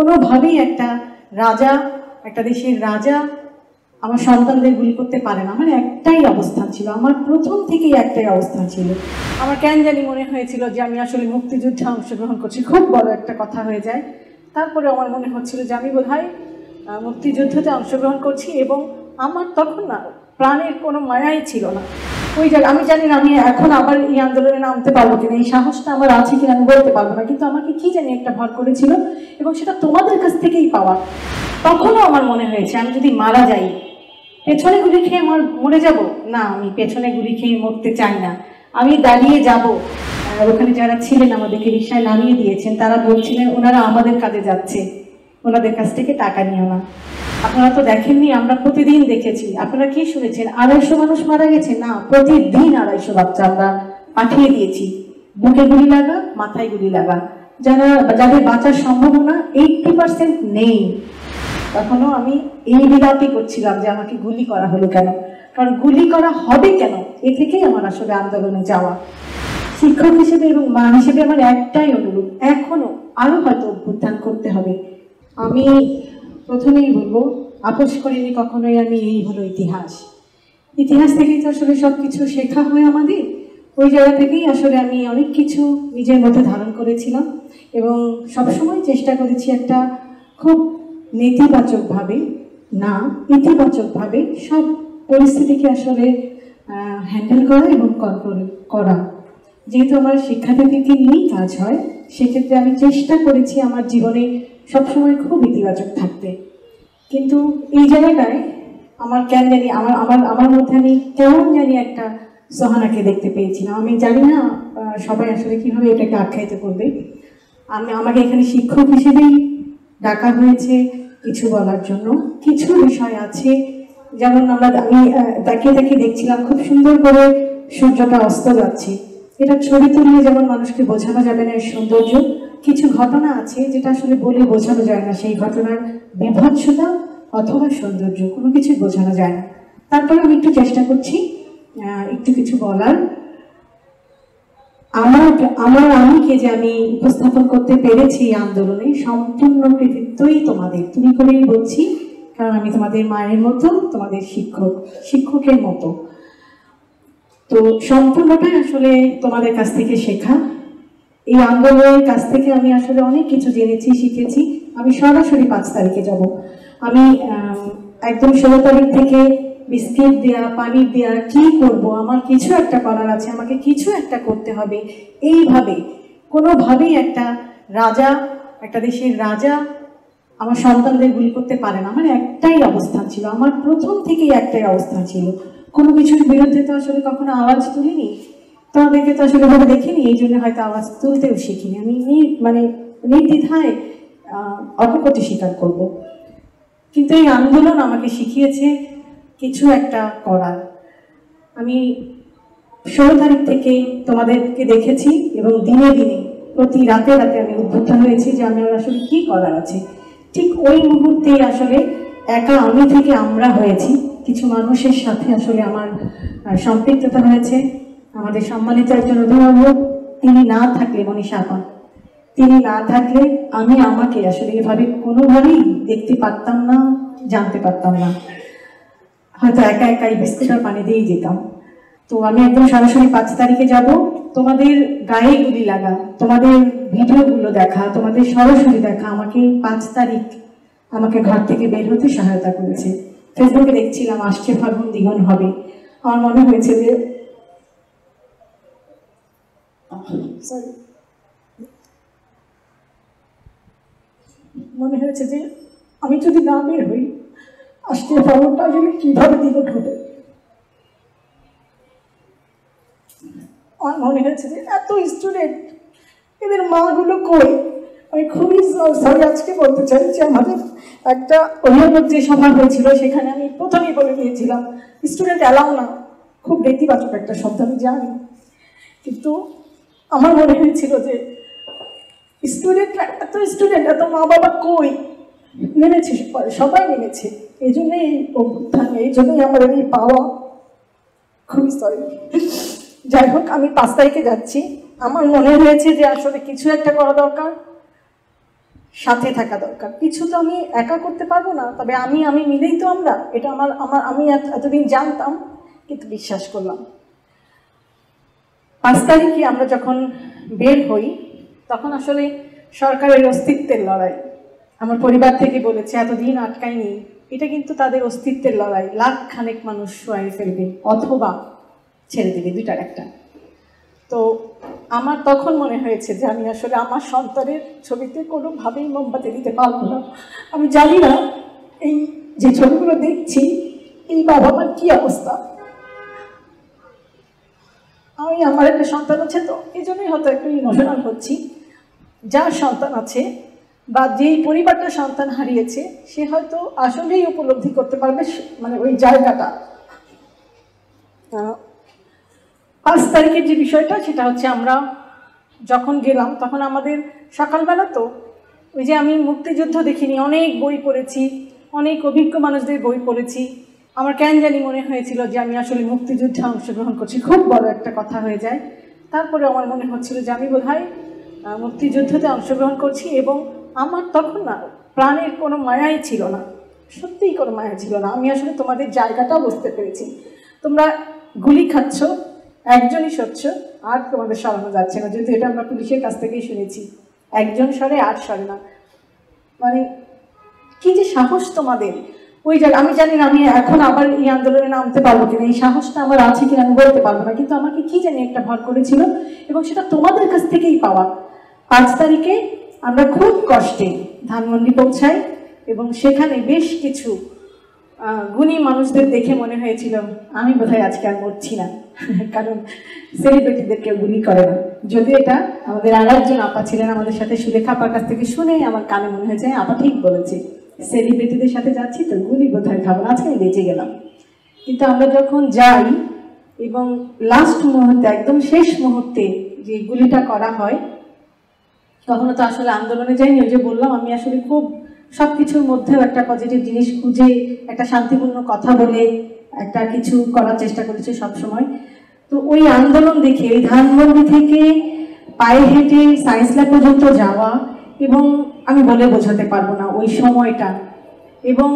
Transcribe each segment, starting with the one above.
কোনোভাবেই একটা রাজা, একটা দেশের রাজা আমার সন্তানদের গুলি করতে পারে না। আমার একটাই অবস্থান ছিল, আমার প্রথম থেকেই একটাই অবস্থান ছিল। আমার কেন জানি মনে হয়েছিল যে আমি আসলে মুক্তিযুদ্ধে অংশগ্রহণ করছি, খুব বড় একটা কথা হয়ে যায়। তারপরে আমার মনে হচ্ছিল যে আমি বোধহয় মুক্তিযুদ্ধতে অংশগ্রহণ করছি, এবং আমার তখন না প্রাণের কোনো মায়াই ছিল না ওই জায়গায়। আমি জানি না আমি এখন আবার এই আন্দোলনে নামতে পারবো কিনা, এই সাহসটা আমার আছে কিনা আমি বলতে পারবো না, কিন্তু আমাকে কি জানি একটা ভর করেছিল, এবং সেটা তোমাদের কাছ থেকেই পাওয়া। তখনও আমার মনে হয়েছে আমি যদি মারা যাই, পেছনে গুলি খেয়ে মরে যাব না, আমি পেছনে গুলি খেয়ে মরতে চাই না, আমি দাঁড়িয়ে যাব। ওখানে যারা ছিলেন আমাদেরকে রিকশায় নামিয়ে দিয়েছেন, তারা বলছিলেন ওনারা আমাদের কাজে যাচ্ছে, ওনাদের কাছ থেকে টাকা নিও না। আপনারা তো দেখেননি, আমরা প্রতিদিন দেখেছি। আপনারা কি শুনেছেন 250 মানুষ মারা গেছে? না, প্রতিদিন 250 বাচ্চা আমরা পাঠিয়ে দিয়েছি। বুকে গুলি লাগা, মাথায় গুলি লাগা, যাদের বাঁচার সম্ভাবনা 80% নেই। তখনও আমি এই বিলাপই করছিলাম যে আমাকে গুলি করা হলো কেন, কারণ গুলি করা হবে কেন, এ থেকেই আমার আসলে আন্দোলনে যাওয়া। শিক্ষক হিসেবে এবং মা হিসেবে আমার একটাই অনুরোধ, এখনো আরো হয়তো অভ্যুত্থান করতে হবে। আমি প্রথমেই বলবো, আপোষ করিনি কখনোই আমি, এই হলো ইতিহাস। ইতিহাস থেকেই তো আসলে সব কিছু শেখা হয় আমাদের। ওই জায়গা থেকেই আসলে আমি অনেক কিছু নিজের মধ্যে ধারণ করেছিলাম, এবং সবসময় চেষ্টা করেছি একটা খুব নেতিবাচকভাবে না, ইতিবাচকভাবে সব পরিস্থিতিকে আসলে হ্যান্ডেল করা এবং কন্ট্রোল করা। যেহেতু আমার শিক্ষার্থীদেরকে নিয়েই কাজ হয়, সেক্ষেত্রে আমি চেষ্টা করেছি আমার জীবনে সবসময় খুব ইতিবাচক থাকতে। কিন্তু এই জায়গাটায় আমার কেন জানি আমার মধ্যে আমি কেমন জানি একটা সোহানাকে দেখতে পেয়েছিলাম। আমি জানি না সবাই আসলে কিভাবে এটাকে আখ্যায়িত করবে। আমাকে এখানে শিক্ষক হিসেবেই ডাকা হয়েছে কিছু বলার জন্য। কিছু বিষয় আছে, যেমন আমি তাকিয়ে দেখছিলাম খুব সুন্দর করে সূর্যটা অস্ত যাচ্ছে, এটা ছবি তুললে যেমন মানুষকে বোঝানো যাবে না এর সৌন্দর্য, কিছু ঘটনা আছে যেটা আসলে বলে বোঝানো যায় না, সেই ঘটনার বিভৎসতা অথবা সৌন্দর্য কোনো কিছুই বোঝানো যায় না। তারপরে আমি একটু চেষ্টা করছি একটু কিছু বলার। আমিকে যে আমি উপস্থাপন করতে পেরেছি এই আন্দোলনে, সম্পূর্ণ কৃতিত্বই তোমাদের, তুমি করেই বলছি, কারণ আমি তোমাদের মায়ের মতো, তোমাদের শিক্ষকের মতো। তো সম্পূর্ণটাই আসলে তোমাদের কাছ থেকে শেখা। এই আন্দোলনের কাছ থেকে আমি আসলে অনেক কিছু জেনেছি, শিখেছি। আমি সরাসরি 5 তারিখে যাব। আমি একদম 16 তারিখ থেকে বিস্কিট দেয়া, পানি দেয়া, কি করব, আমার কিছু একটা করার আছে, আমাকে কিছু একটা করতে হবে, এইভাবে কোনোভাবেই একটা রাজা, একটা দেশের রাজা আমার সন্তানদের গুলি করতে পারে না। আমার একটাই অবস্থান ছিল, আমার প্রথম থেকেই একটাই অবস্থান ছিল। কোনো কিছুর বিরুদ্ধে তো আসলে কখনো আওয়াজ তুলিনি, তোমাদেরকে তো আসলে ভাবে দেখিনি, এই জন্য হয়তো আওয়াজ তুলতেও শিখিনি। আমি নির্দ্বিধায় অকপটে স্বীকার করব। কিন্তু এই আন্দোলন আমাকে শিখিয়েছে কিছু একটা করার। আমি 16 তারিখ থেকে তোমাদেরকে দেখেছি, এবং দিনে দিনে প্রতি রাতে আমি উদ্বুদ্ধ হয়েছি যে আমার আসলে কি করার আছে। ঠিক ওই মুহূর্তেই আসলে একা আমি থেকে আমরা হয়েছি, কিছু মানুষের সাথে আসলে আমার সম্পৃক্ততা হয়েছে। আমাদের সম্মানিত একজন অভিভাবক, তিনি না থাকলে, মনীষা আপা, তিনি না থাকলে আমি আমাকে আসলে এভাবে কোনোভাবেই দেখতে পারতাম না, জানতে পারতাম না, হয়তো একা একাই বিস্কুট আর পানি দিয়েই যেতাম। তো আমি একদম সরাসরি 5 তারিখে যাব। তোমাদের গায়ে গুলি লাগা, তোমাদের ভিডিওগুলো দেখা, তোমাদের সরাসরি দেখা আমাকে 5 তারিখ আমাকে ঘর থেকে বের হতে সহায়তা করেছে। ফেসবুকে দেখছিলাম আসছে ফাল্গুন দ্বিগুণ হবে, আমার মনে হয়েছে যে আমি যদি না বের হই, আসছে ফাল্গুনটা আসলে কিভাবে দ্বিগুণ হবে। আমার মনে হয়েছে যে এত স্টুডেন্ট, এদের মাগুলো কই। আমি খুবই সরি আজকে বলতে চাই যে আমাদের একটা অভিভাবক যে সভা হয়েছিল, সেখানে আমি প্রথমেই বলে দিয়েছিলাম স্টুডেন্ট অ্যালাউ না। খুব নেতিবাচক একটা শব্দ আমি জানি, কিন্তু আমার মনে হয়েছিল যে স্টুডেন্ট এত মা বাবা কই। নেমেছে, সবাই নেমেছে, এই জন্যই এই অভ্যুত্থান, এই জন্যই আমাদের এই পাওয়া। খুবই সরি। যাই হোক, আমি 5 তারিখে যাচ্ছি। আমার মনে হয়েছে যে আসলে কিছু একটা করা দরকার। সাথে থাকা দরকার। কিছু তো আমি একা করতে পারবো না, তবে আমি মিলেই তো আমরা। এটা আমি এতদিন জানতাম, কিন্তু বিশ্বাস করলাম। 5 তারিখে আমরা যখন বের হই, তখন আসলে সরকারের অস্তিত্বের লড়াই। আমার পরিবার থেকে বলেছে এতদিন আটকায়নি, এটা কিন্তু তাদের অস্তিত্বের লড়াই। 1 লাখ খানেক মানুষ শোয়াই ফেলবে অথবা ছেড়ে দেবে, দুইটার একটা। তো আমার তখন মনে হয়েছে যে আমি আসলে আমার সন্তানের ছবিতে কোনোভাবেই মোমবাতি দিতে পারবো না। আমি জানি না এই যে ছবিগুলো দেখছি, এই বাবা মার কি অবস্থা। আমার একটা সন্তান আছে, তো এই জন্যই হয়তো একটু ইমোশনাল হচ্ছি। যার সন্তান আছে বা যেই পরিবারটা সন্তান হারিয়েছে, সে হয়তো আসলেই উপলব্ধি করতে পারবে মানে ওই জায়গাটা। 5 তারিখের যে বিষয়টা, সেটা হচ্ছে আমরা যখন গেলাম তখন আমাদের সকালবেলা তো ওই যে আমি মুক্তিযুদ্ধ দেখিনি, অনেক বই পড়েছি, অনেক অভিজ্ঞ মানুষদের বই পড়েছি। আমার কেন জানি মনে হয়েছিল যে আমি আসলে মুক্তিযুদ্ধে অংশগ্রহণ করছি, খুব বড় একটা কথা হয়ে যায়। তারপরে আমার মনে হচ্ছিল যে আমি বোধহয় মুক্তিযুদ্ধতে অংশগ্রহণ করছি, এবং আমার তখন না প্রাণের কোনো মায়াই ছিল না, সত্যিই কোনো মায়া ছিল না। আমি আসলে তোমাদের জায়গাটাও বুঝতে পেরেছি। তোমরা গুলি খাচ্ছ, একজনই সরছ, আর তোমাদের সরানো যাচ্ছে না, যেহেতু এটা আমরা পুলিশের কাছ থেকেই শুনেছি। একজন সরে আর সরে না, মানে কি যে সাহস তোমাদের ওই জায়গা। আমি জানি না আমি এখন আবার এই আন্দোলনে নামতে পারবো কিনা, এই সাহসটা আমার আছে কিনা আমি বলতে পারবো না, কিন্তু আমাকে কি জানি একটা ভর করেছিল, এবং সেটা তোমাদের কাছ থেকেই পাওয়া। 5 তারিখে আমরা খুব কষ্টে ধানমন্ডি পৌঁছাই, এবং সেখানে বেশ কিছু গুণী মানুষদের দেখে মনে হয়েছিল আমি বোধহয় আজকে আর মরছি না, কারণ সেলিব্রিটিদের কেউ গুলি করে না। যদিও এটা আমাদের আর একজন আপা ছিলেন আমাদের সাথে, সুলেখা আপার কাছ থেকে শুনে আমার কানে মনে হয়েছে আপা ঠিক বলেছে, সেলিব্রিটিদের সাথে যাচ্ছি তো গুলি বোধহয় খাবো না, আজকে আমি বেঁচে গেলাম। কিন্তু আমরা যখন যাই এবং লাস্ট মুহূর্তে, একদম শেষ মুহূর্তে যে গুলিটা করা হয়, তখনও তো আসলে আন্দোলনে যাইনি। ওই যে বললাম, আমি আসলে খুব সব কিছুর মধ্যেও একটা পজিটিভ জিনিস খুঁজে, একটা শান্তিপূর্ণ কথা বলে একটা কিছু করার চেষ্টা করেছি সবসময়। তো ওই আন্দোলন দেখে, ওই ধানমন্ডি থেকে পায়ে হেঁটে সায়েন্স ল্যাব পর্যন্ত যাওয়া, এবং আমি বলে বোঝাতে পারবো না ওই সময়টা, এবং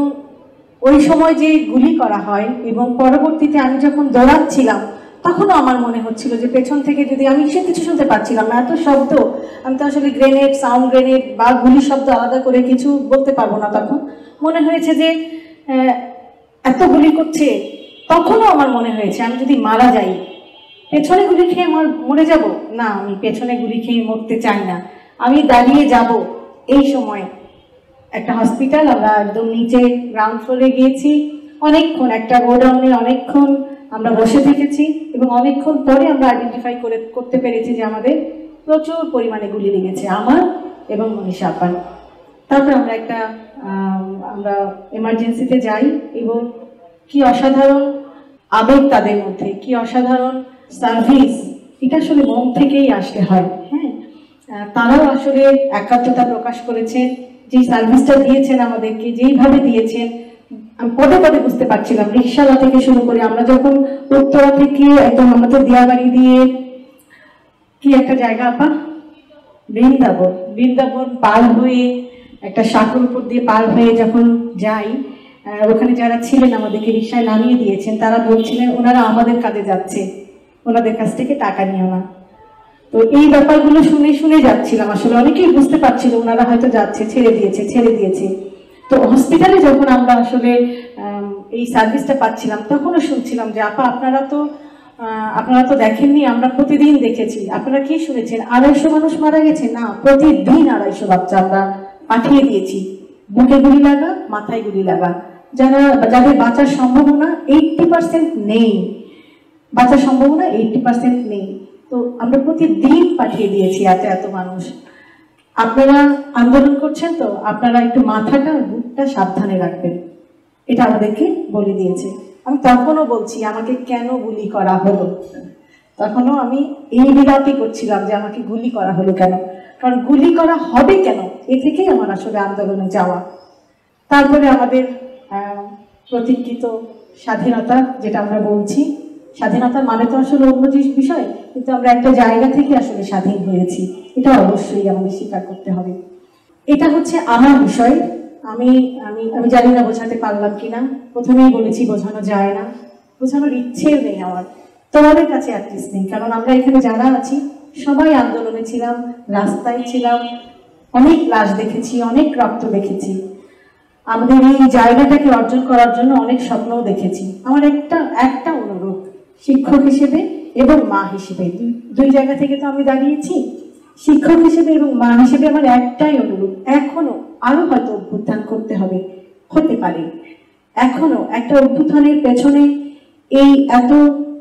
ওই সময় যে গুলি করা হয়, এবং পরবর্তীতে আমি যখন দৌড়াচ্ছিলাম তখনও আমার মনে হচ্ছিল যে পেছন থেকে যদি আমি সে কিছু শুনতে পাচ্ছিলাম না, এত শব্দ, আমি তো আসলে গ্রেনেড, সাউন্ড গ্রেনেড বা গুলি শব্দ আলাদা করে কিছু বলতে পারবো না। তখন মনে হয়েছে যে এত গুলি করছে, তখনও আমার মনে হয়েছে আমি যদি মারা যাই, পেছনে গুলি খেয়ে আমার মরে যাব না, আমি পেছনে গুলি খেয়ে মরতে চাই না, আমি দাঁড়িয়ে যাব। এই সময় একটা হসপিটাল, আমরা একদম নিচে গ্রাউন্ড ফ্লোরে গিয়েছি, অনেকক্ষণ একটা গোডাউনে অনেকক্ষণ আমরা বসে থেকেছি, এবং অনেকক্ষণ পরে আমরা আইডেন্টিফাই করতে পেরেছি যে আমাদের প্রচুর পরিমাণে গুলি লেগেছে, আমার এবং মনীষা আপার। তারপরে আমরা এমার্জেন্সিতে যাই, এবং কি অসাধারণ আবেগ তাদের মধ্যে, কি অসাধারণ সার্ভিস, এটা আসলে মন থেকেই আসতে হয়। হ্যাঁ, তারাও আসলে একাত্মতা প্রকাশ করেছেন, যে সার্ভিসটা দিয়েছেন আমাদেরকে, যেইভাবে দিয়েছেন আমি পদে পদে বুঝতে পারছিলাম। রিক্সাওয়ালা থেকে শুরু করে, আমরা যখন উত্তরা থেকে একদম আমাদের দিয়াবাড়ি দিয়ে, কি একটা জায়গা আপা, বৃন্দাবন পার হয়ে, একটা সাঁকোর উপর দিয়ে পার হয়ে যখন যাই, ওখানে যারা ছিলেন আমাদেরকে রিক্সায় নামিয়ে দিয়েছেন, তারা বলছিলেন ওনারা আমাদের কাজে যাচ্ছে, ওনাদের কাছ থেকে টাকা নিও না। তো এই ব্যাপারগুলো শুনে শুনে যাচ্ছিলাম, আসলে অনেকেই বুঝতে পারছিল ওনারা হয়তো যাচ্ছে, ছেড়ে দিয়েছে। তো হসপিটালে যখন আমরা আসলে এই সার্ভিসটা পাচ্ছিলাম, তখনও শুনছিলাম যে আপা আপনারা তো দেখেননি, আমরা প্রতিদিন দেখেছি। আপনারা কি শুনেছেন 250 মানুষ মারা গেছে? না, প্রতিদিন 250 বাচ্চা আমরা পাঠিয়ে দিয়েছি। বুকে গুলি লাগা, মাথায় গুলি লাগা, যাদের বাঁচার সম্ভাবনা 80% নেই, বাঁচার সম্ভাবনা 80% নেই। তো আমরা প্রতিদিন পাঠিয়ে দিয়েছি এত মানুষ। আপনারা আন্দোলন করছেন, তো আপনারা একটু মাথাটা, বুকটা সাবধানে রাখবেন, এটা আমাদেরকে বলে দিয়েছে। আমি তখনও বলছি আমাকে কেন গুলি করা হলো, তখনও আমি এই বিলাপই করছিলাম যে আমাকে গুলি করা হলো কেন, কারণ গুলি করা হবে কেন, এ থেকেই আমার আসলে আন্দোলনে যাওয়া। তারপরে আমাদের প্রতীক্ষিত স্বাধীনতা, যেটা আমরা বলছি, স্বাধীনতার মানে তো আসলে অন্য বিষয়, কিন্তু আমরা একটা জায়গা থেকে আসলে স্বাধীন হয়েছি, এটা অবশ্যই আমাদের স্বীকার করতে হবে। এটা হচ্ছে আমার বিষয়। আমি আমি আমি জানি না বোঝাতে পারলাম কিনা। প্রথমেই বলেছি বোঝানো যায় না, বোঝানোর ইচ্ছেও নেই আমার, তোমাদের কাছে অ্যাটলিস্ট নেই। কারণ আমরা এখানে যারা আছি সবাই আন্দোলনে ছিলাম, রাস্তায় ছিলাম, অনেক লাশ দেখেছি, অনেক রক্ত দেখেছি, আমাদের এই জায়গাটাকে অর্জন করার জন্য অনেক স্বপ্নও দেখেছি। আমার একটা অনুরোধ, শিক্ষক হিসেবে এবং মা হিসেবে, দুই জায়গা থেকে তো আমি দাঁড়িয়েছি। শিক্ষক হিসেবে এবং মা হিসেবে আমার একটাই অনুরোধ, এখনো আরো হয়তো অভ্যুত্থান করতে হবে, হতে পারে এখনো একটা অভ্যুত্থানের পেছনে এই এত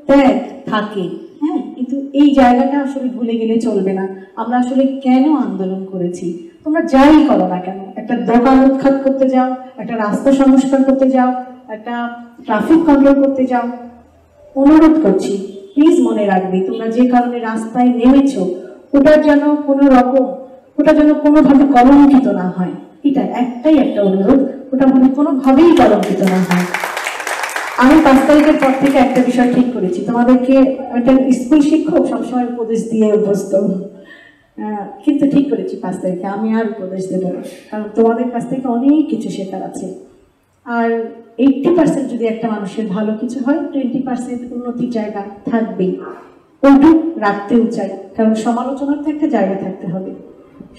ত্যাগ থাকে, হ্যাঁ, কিন্তু এই জায়গাটা আসলে ভুলে গেলে চলবে না। আমরা আসলে কেন আন্দোলন করেছি? তোমরা যাই করো না কেন, একটা দোকান উৎখাত করতে যাও, একটা রাস্তা সংস্কার করতে যাও, একটা ট্রাফিক কন্ট্রোল করতে যাও, অনুরোধ করছি প্লিজ মনে রাখবে তোমরা যে কারণে রাস্তায় নেমেছো ওটার যেন ওটা যেন কোনোভাবে কলঙ্কিত না হয়। এটা একটাই একটা অনুরোধ, ওটা মানে কোনোভাবেই কলঙ্কিত না হয়। আমি 5 তারিখের পর থেকে একটা বিষয় ঠিক করেছি, তোমাদেরকে একটা স্কুল শিক্ষক সবসময় উপদেশ দিয়ে অভ্যস্ত, কিন্তু ঠিক করেছি 5 তারিখে আমি আর উপদেশ দেবো না, কারণ তোমাদের কাছ থেকে অনেক কিছু শেখার আছে। আর 80% যদি একটা মানুষের ভালো কিছু হয়, 20% উন্নতির জায়গা থাকবেই, ওইটুক রাখতেও চাই, কারণ সমালোচনার তো একটা জায়গা থাকতে হবে।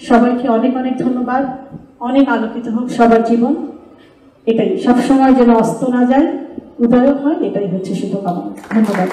সবাইকে অনেক অনেক ধন্যবাদ। অনেক আলোকিত হোক সবার জীবন, এটাই সবসময় যেন অস্ত না যায়, উদয় হয়, এটাই হচ্ছে শুভকামনা। ধন্যবাদ।